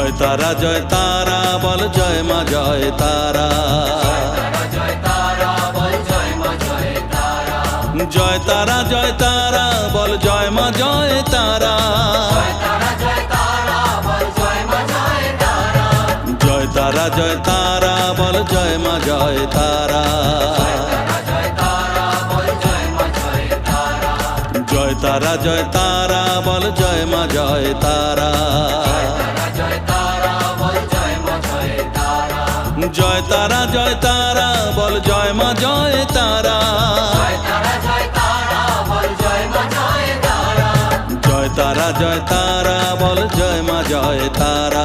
জয় তারা জয় তারা বল জয় মা জয় তারা। জয় তারা জয় তারা বল জয় মা জয় তারা। জয় তারা জয় তারা বল জয় মা জয় তারা। জয় তারা জয় তারা বল জয় মা জয় তারা। জয় তারা জয় তারা বল জয় মা জয় তারা। জয় তারা জয় তারা বল জয় মা জয় তারা।